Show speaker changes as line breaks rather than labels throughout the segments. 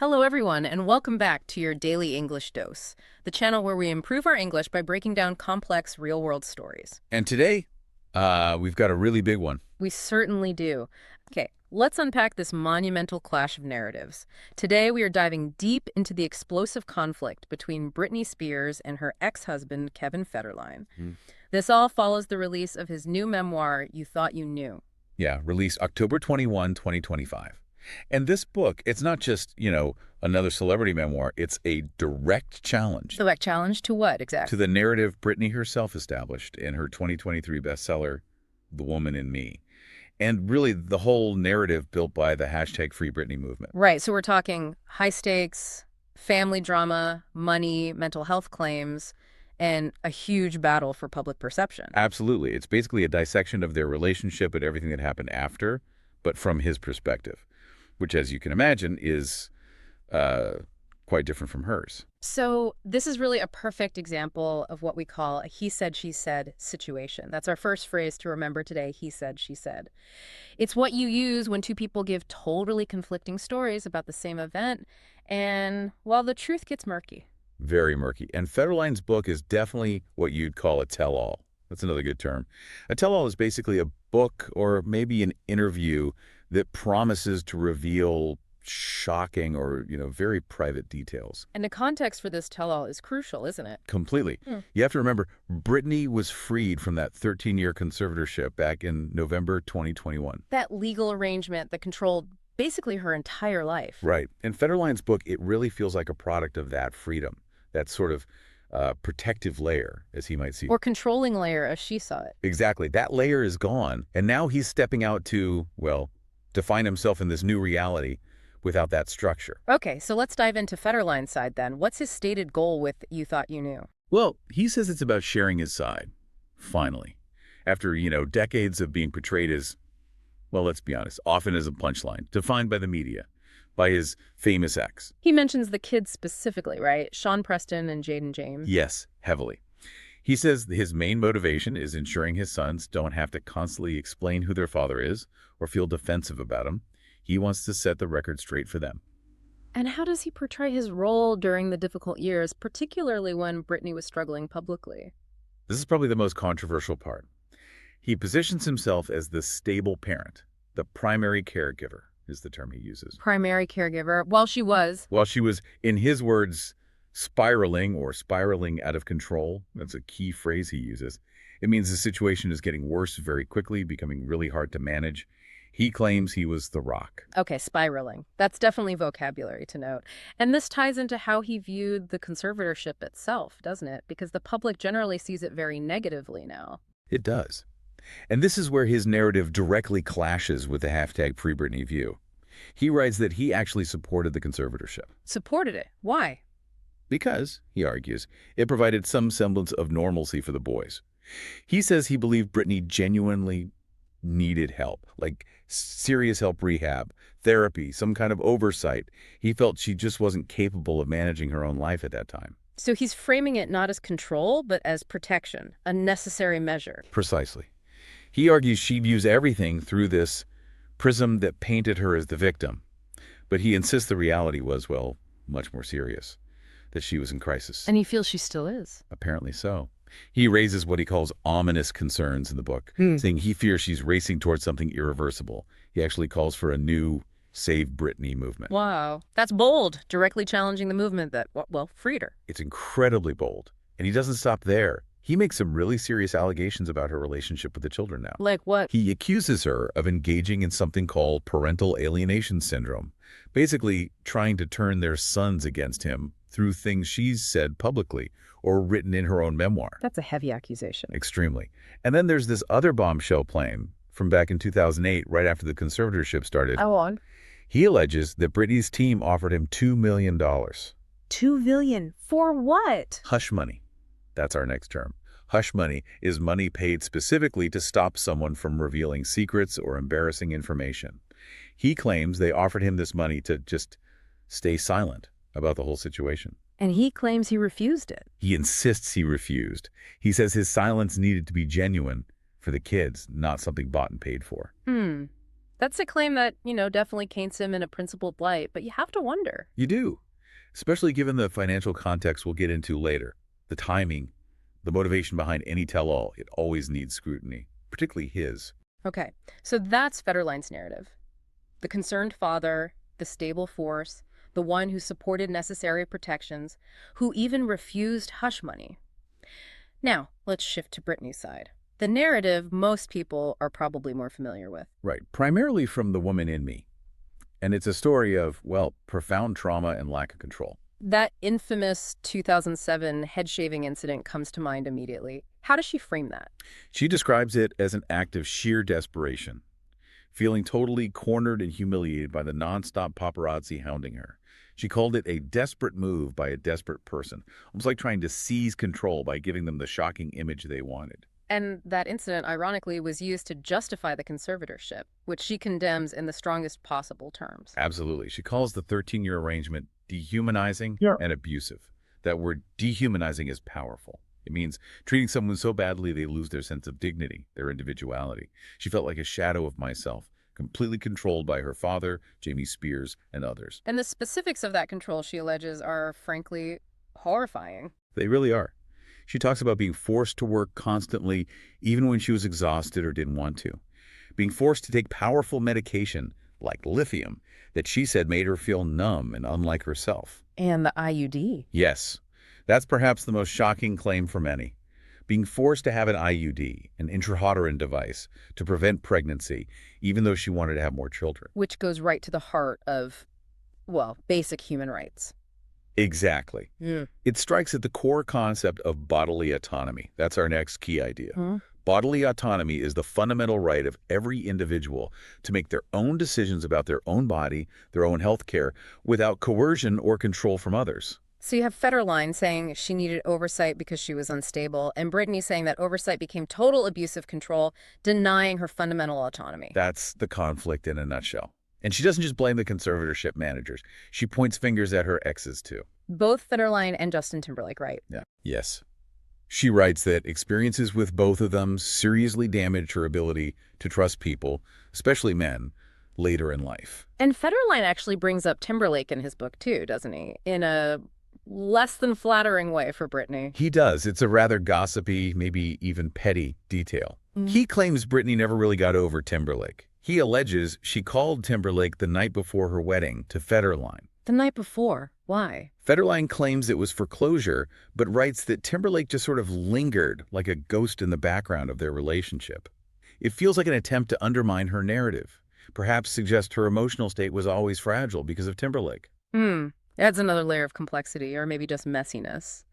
Hello, everyone, and welcome back to your daily English dose, the channel where we improve our English by breaking down complex real-world stories.
And today, we've got a really big one.
We certainly do. Okay, let's unpack this monumental clash of narratives. Today, we are diving deep into the explosive conflict between Britney Spears and her ex-husband, Kevin Federline.
Mm.
This all follows the release of his new memoir, You Thought You Knew.
Yeah, released October 21, 2025. And this book, it's not just, another celebrity memoir. It's a direct challenge
Direct challenge to what,
to
exactly?
the narrative Britney herself established in her 2023 bestseller, The Woman in Me. And really the whole narrative built by the hashtag Free Britney movement.
Right, so we're talking high stakes, family drama, money, mental health claims, and a huge battle for public perception.
Absolutely. It's basically a dissection of their relationship and everything that happened after, but from his perspective, which, as you can imagine, is quite different from hers.
So this is really a perfect example of what we call a he said, she said situation. That's our first phrase to remember today, he said, she said. It's what you use when two people give totally conflicting stories about the same event, and, well, the truth gets murky.
Very murky. And Federline's book is definitely what you'd call a tell-all. That's another good term. A tell-all is basically a book or maybe an interview that promises to reveal shocking or, very private details.
And the context for this tell-all is crucial, isn't it?
Completely. You have to remember, Britney was freed from that 13-year conservatorship back in November 2021.
That legal arrangement that controlled basically her entire life.
Right. In Federline's book, it really feels like a product of that freedom, that sort of protective layer, as he might see it.
Or controlling layer, as she saw it.
Exactly. That layer is gone, and now he's stepping out to, well, define himself in this new reality without that structure.
Okay, so let's dive into Federline's side then. What's his stated goal with You Thought You Knew?
Well, he says it's about sharing his side, finally. After, decades of being portrayed as, well, let's be honest, often as a punchline, defined by the media, by his famous ex.
He mentions the kids specifically, right? Sean Preston and Jaden James.
Yes, heavily. He says his main motivation is ensuring his sons don't have to constantly explain who their father is or feel defensive about him. He wants to set the record straight for them.
And how does he portray his role during the difficult years, particularly when Britney was struggling publicly?
This is probably the most controversial part. He positions himself as the stable parent, the primary caregiver is the term he uses.
Primary caregiver, while she was.
While she was, in his words, spiraling out of control, that's a key phrase he uses, it means the situation is getting worse very quickly, becoming really hard to manage. He claims he was the rock.
Okay, spiraling. That's definitely vocabulary to note. And this ties into how he viewed the conservatorship itself, doesn't it? Because the public generally sees it very negatively now.
It does. And this is where his narrative directly clashes with the hashtag Free Britney view. He writes that he actually supported the conservatorship.
Supported it. Why?
Because, he argues, it provided some semblance of normalcy for the boys. He says he believed Britney genuinely needed help, like serious help, rehab, therapy, some kind of oversight. He felt she just wasn't capable of managing her own life at that time.
So he's framing it not as control, but as protection, a necessary measure.
Precisely. He argues she views everything through this prism that painted her as the victim. But he insists the reality was, well, much more serious, that she was in crisis.
And he feels she still is.
Apparently so. He raises what he calls ominous concerns in the book, saying he fears she's racing towards something irreversible. He actually calls for a new Save Britney movement.
Wow. That's bold, directly challenging the movement that, well, freed her.
It's incredibly bold. And he doesn't stop there. He makes some really serious allegations about her relationship with the children now.
Like what?
He accuses her of engaging in something called parental alienation syndrome, basically trying to turn their sons against him through things she's said publicly or written in her own memoir.
That's a heavy accusation.
Extremely. And then there's this other bombshell claim from back in 2008, right after the conservatorship started.
Go on.
He alleges that Britney's team offered him $2 million.
$2 million? For what?
Hush money. That's our next term. Hush money is money paid specifically to stop someone from revealing secrets or embarrassing information. He claims they offered him this money to just stay silent about the whole situation.
And he claims he refused it.
He insists he refused. He says his silence needed to be genuine for the kids, not something bought and paid for.
That's a claim that, definitely paints him in a principled light, but you have to wonder.
You do, especially given the financial context we'll get into later. The timing, the motivation behind any tell-all, it always needs scrutiny, particularly his.
Okay, so that's Federline's narrative. The concerned father, the stable force, the one who supported necessary protections, who even refused hush money. Now, let's shift to Britney's side. The narrative most people are probably more familiar with.
Right, primarily from The Woman in Me. And it's a story of, well, profound trauma and lack of control.
That infamous 2007 head shaving incident comes to mind immediately. How does she frame that?
She describes it as an act of sheer desperation, feeling totally cornered and humiliated by the nonstop paparazzi hounding her. She called it a desperate move by a desperate person, almost like trying to seize control by giving them the shocking image they wanted.
And that incident, ironically, was used to justify the conservatorship, which she condemns in the strongest possible terms.
Absolutely. She calls the 13-year arrangement dehumanizing
Yeah.
and abusive. That word dehumanizing is powerful. It means treating someone so badly they lose their sense of dignity, their individuality. She felt like a shadow of myself, completely controlled by her father, Jamie Spears, and others.
And the specifics of that control, she alleges, are frankly horrifying.
They really are. She talks about being forced to work constantly, even when she was exhausted or didn't want to. Being forced to take powerful medication, like lithium, that she said made her feel numb and unlike herself.
And the IUD.
Yes, that's perhaps the most shocking claim for many. Being forced to have an IUD, an intrauterine device, to prevent pregnancy, even though she wanted to have more children.
Which goes right to the heart of, well, basic human rights.
Exactly.
Yeah.
It strikes at the core concept of bodily autonomy. That's our next key idea.
Hmm?
Bodily autonomy is the fundamental right of every individual to make their own decisions about their own body, their own health care, without coercion or control from others.
So you have Federline saying she needed oversight because she was unstable, and Britney saying that oversight became total abusive control, denying her fundamental autonomy.
That's the conflict in a nutshell. And she doesn't just blame the conservatorship managers. She points fingers at her exes, too.
Both Federline and Justin Timberlake, right?
Yeah. Yes. She writes that experiences with both of them seriously damaged her ability to trust people, especially men, later in life.
And Federline actually brings up Timberlake in his book, too, doesn't he? In a less than flattering way for Britney.
He does. It's a rather gossipy, maybe even petty detail. He claims Britney never really got over Timberlake. He alleges she called Timberlake the night before her wedding to Federline.
The night before. Why?
Federline claims it was for closure, but writes that Timberlake just sort of lingered like a ghost in the background of their relationship. It feels like an attempt to undermine her narrative, perhaps suggest her emotional state was always fragile because of Timberlake.
Adds another layer of complexity, or maybe just messiness.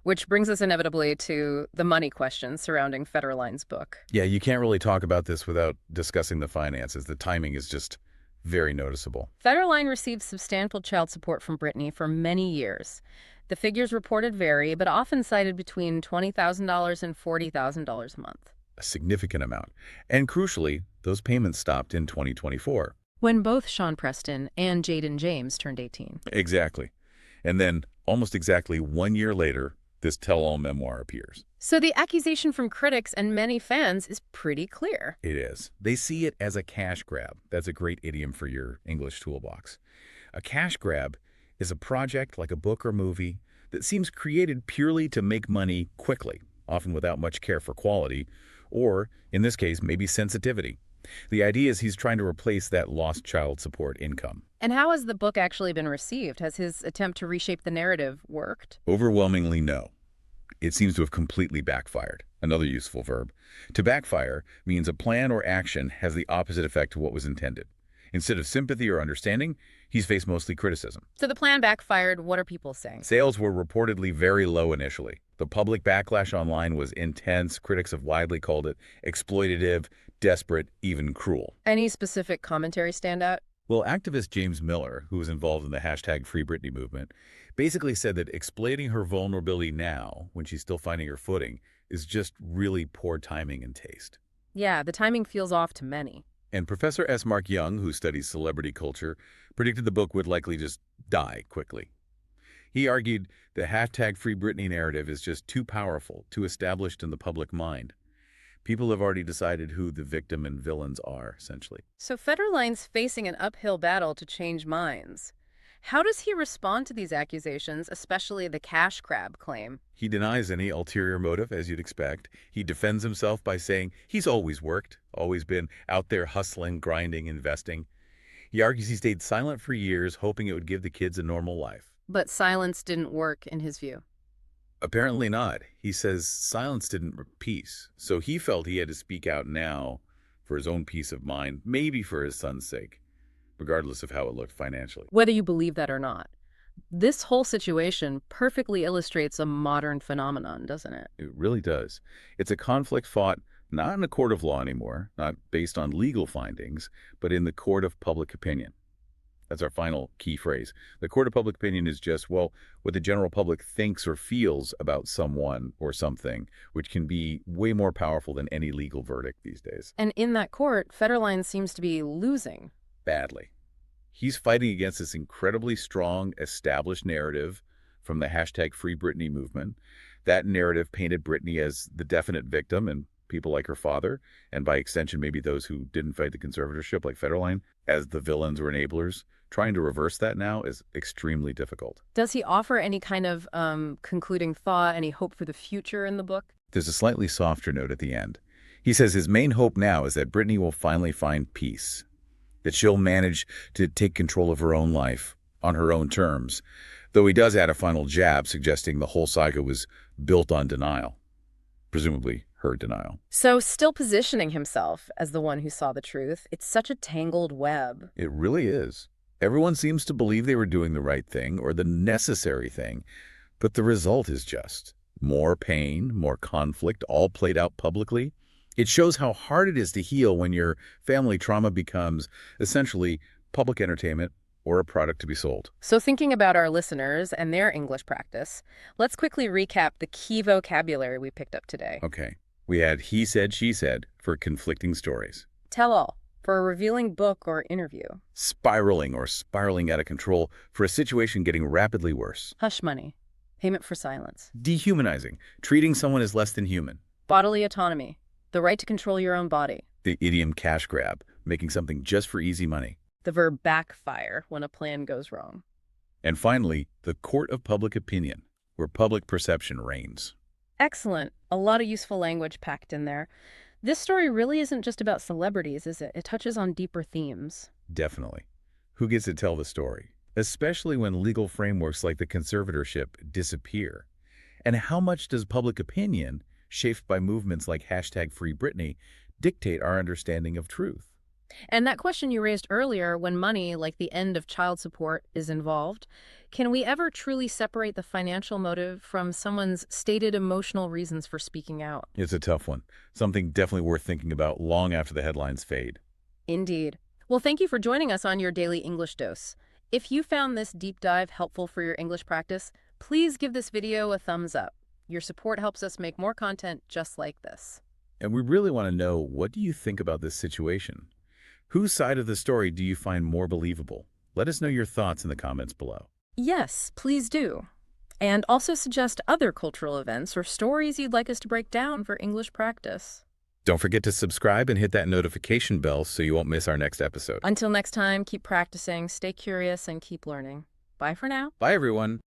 Which brings us inevitably to the money questions surrounding Federline's book.
Yeah, you can't really talk about this without discussing the finances. The timing is just very noticeable.
Federline received substantial child support from Britney for many years. The figures reported vary, but often cited between $20,000 and $40,000 a month.
A significant amount. And crucially, those payments stopped in 2024.
When both Sean Preston and Jaden James turned 18.
Exactly. And then, almost exactly 1 year later, this tell-all memoir appears.
So the accusation from critics and many fans is pretty clear.
It is. They see it as a cash grab. That's a great idiom for your English toolbox. A cash grab is a project like a book or movie that seems created purely to make money quickly, often without much care for quality, or, in this case, maybe sensitivity. The idea is he's trying to replace that lost child support income.
And how has the book actually been received? Has his attempt to reshape the narrative worked?
Overwhelmingly, no. It seems to have completely backfired. Another useful verb. To backfire means a plan or action has the opposite effect to what was intended. Instead of sympathy or understanding, he's faced mostly criticism.
So the plan backfired. What are people saying?
Sales were reportedly very low initially. The public backlash online was intense. Critics have widely called it exploitative, desperate, even cruel.
Any specific commentary stand out?
Well, activist James Miller, who was involved in the hashtag Free Britney movement, basically said that exploiting her vulnerability now, when she's still finding her footing, is just really poor timing and taste.
Yeah, the timing feels off to many.
And Professor S. Mark Young, who studies celebrity culture, predicted the book would likely just die quickly. He argued the hashtag Free Britney narrative is just too powerful, too established in the public mind. People have already decided who the victim and villains are, essentially.
So Federline's facing an uphill battle to change minds. How does he respond to these accusations, especially the cash grab claim?
He denies any ulterior motive, as you'd expect. He defends himself by saying he's always worked, always been out there hustling, grinding, investing. He argues he stayed silent for years, hoping it would give the kids a normal life.
But silence didn't work in his view.
Apparently not. He says silence didn't bring peace, so he felt he had to speak out now for his own peace of mind, maybe for his son's sake, regardless of how it looked financially.
Whether you believe that or not, this whole situation perfectly illustrates a modern phenomenon, doesn't it?
It really does. It's a conflict fought not in a court of law anymore, not based on legal findings, but in the court of public opinion. That's our final key phrase. The court of public opinion is just, well, what the general public thinks or feels about someone or something, which can be way more powerful than any legal verdict these days.
And in that court, Federline seems to be losing.
Badly. He's fighting against this incredibly strong, established narrative from the hashtag Free Britney movement. That narrative painted Britney as the definite victim, and people like her father, and by extension maybe those who didn't fight the conservatorship like Federline, as the villains or enablers. Trying to reverse that now is extremely difficult.
Does he offer any kind of concluding thought, any hope for the future in the book?
There's a slightly softer note at the end. He says his main hope now is that Britney will finally find peace, that she'll manage to take control of her own life on her own terms, though he does add a final jab suggesting the whole saga was built on denial, presumably her denial.
So still positioning himself as the one who saw the truth. It's such a tangled web.
It really is. Everyone seems to believe they were doing the right thing or the necessary thing, but the result is just more pain, more conflict, all played out publicly. It shows how hard it is to heal when your family trauma becomes essentially public entertainment or a product to be sold.
So thinking about our listeners and their English practice, let's quickly recap the key vocabulary we picked up today.
Okay. We had he said, she said for conflicting stories.
Tell all for a revealing book or interview.
Spiraling or spiraling out of control for a situation getting rapidly worse.
Hush money. Payment for silence.
Dehumanizing, treating someone as less than human.
Bodily autonomy. The right to control your own body.
The idiom cash grab, making something just for easy money.
The verb backfire when a plan goes wrong.
And finally, the court of public opinion, where public perception reigns.
Excellent. A lot of useful language packed in there. This story really isn't just about celebrities, is it? It touches on deeper themes.
Definitely. Who gets to tell the story? Especially when legal frameworks like the conservatorship disappear. And how much does public opinion, shaped by movements like hashtag Free Britney, dictate our understanding of truth?
And that question you raised earlier, when money, like the end of child support, is involved, can we ever truly separate the financial motive from someone's stated emotional reasons for speaking out?
It's a tough one. Something definitely worth thinking about long after the headlines fade.
Indeed. Well, thank you for joining us on your daily English dose. If you found this deep dive helpful for your English practice, please give this video a thumbs up. Your support helps us make more content just like this.
And we really want to know, what do you think about this situation? Whose side of the story do you find more believable? Let us know your thoughts in the comments below.
Yes, please do. And also suggest other cultural events or stories you'd like us to break down for English practice.
Don't forget to subscribe and hit that notification bell so you won't miss our next episode.
Until next time, keep practicing, stay curious, and keep learning. Bye for now.
Bye, everyone.